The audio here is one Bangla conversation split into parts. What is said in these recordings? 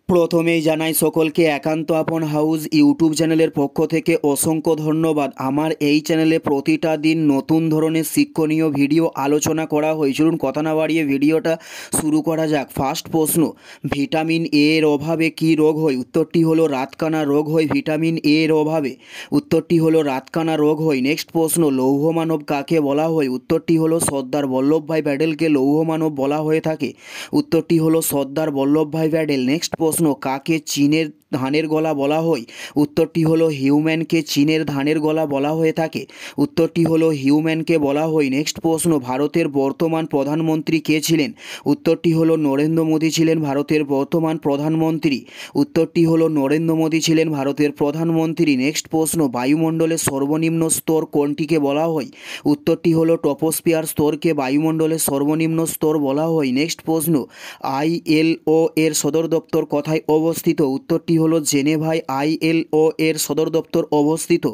প্রথমেই জানাই সকলকে একান্ত আপন হাউস ইউটিউব চ্যানেলের পক্ষ থেকে অসংখ্য ধন্যবাদ। আমার এই চ্যানেলে প্রতিটা দিন নতুন ধরনের শিক্ষণীয় ভিডিও আলোচনা করা হয়। চলুন কথা না বাড়িয়ে ভিডিওটা শুরু করা যাক। ফার্স্ট প্রশ্ন, ভিটামিন এ এর অভাবে কী রোগ হয়? উত্তরটি হলো রাতকানা রোগ হয় ভিটামিন এ এর অভাবে। উত্তরটি হলো রাতকানা রোগ হয়। নেক্সট প্রশ্ন, লৌহ মানব কাকে বলা হয়? উত্তরটি হলো সর্দার বল্লভভাই প্যাটেলকে লৌহ মানব বলা হয়ে থাকে। উত্তরটি হলো সর্দার বল্লভভাই প্যাটেল। নেক্সট প্রশ্ন, কাকে চীনের ধানের গলা বলা হয়? উত্তরটি হলো হিউম্যানকে চীনের ধানের গলা বলা হয়ে থাকে। উত্তরটি হলো হিউম্যানকে বলা হয়। নেক্সট প্রশ্ন, ভারতের বর্তমান প্রধানমন্ত্রী কে ছিলেন? উত্তরটি হলো নরেন্দ্র মোদী ছিলেন ভারতের বর্তমান প্রধানমন্ত্রী। উত্তরটি হলো নরেন্দ্র মোদী ছিলেন ভারতের প্রধানমন্ত্রী। নেক্সট প্রশ্ন, বায়ুমণ্ডলের সর্বনিম্ন স্তর কোনটিকে বলা হয়? উত্তরটি হলো ট্রপোস্ফিয়ার স্তরকে বায়ুমণ্ডলের সর্বনিম্ন স্তর বলা হয়। নেক্সট প্রশ্ন, আইএলও এর সদর দপ্তর কোথায় অবস্থিত? উত্তরটি হলো জেনেভায় আইএলও এর সদর দপ্তর অবস্থিত।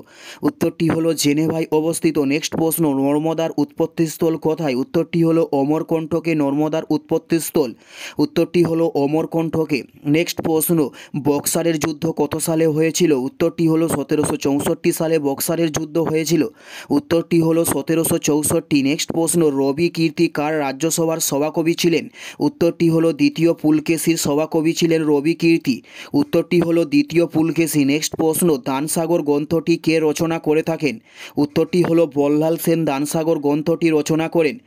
উত্তরটি হলো জেনেভায় অবস্থিত। নেক্সট প্রশ্ন, নর্মদার উৎপত্তিস্থল কোথায়? উত্তরটি হলো অমরকণ্টকে নর্মদার উৎপত্তিস্থল। উত্তরটি হলো অমরকণ্টকে। নেক্সট প্রশ্ন, বক্সারের যুদ্ধ কত সালে হয়েছিল? উত্তরটি হলো 1764 সালে বক্সারের যুদ্ধ হয়েছিল। উত্তরটি হলো 1764। নেক্সট প্রশ্ন, রবি কীর্তি কার রাজ্যসভার সভাকবি ছিলেন? উত্তরটি হলো দ্বিতীয় পুলকেশীর সভাকবি ছিলেন রবি কীর্তি। উত্তরটি হলো দ্বিতীয় পুলকেশী। নেক্সট প্রশ্ন, দানসাগর গ্রন্থটি কে রচনা করে থাকেন? উত্তরটি হলো বল্লাল সেন দানসাগর গ্রন্থটি রচনা করেন।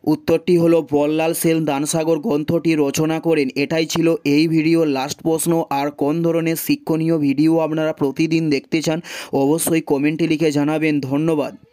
উত্তরটি হলো বল্লাল সেন দানসাগর গ্রন্থটি রচনা করেন। এটাই ছিল এই ভিডিওর লাস্ট প্রশ্ন। আর কোন ধরনের শিক্ষণীয় ভিডিও আপনারা প্রতিদিন দেখতে চান অবশ্যই কমেন্টে লিখে জানাবেন। ধন্যবাদ।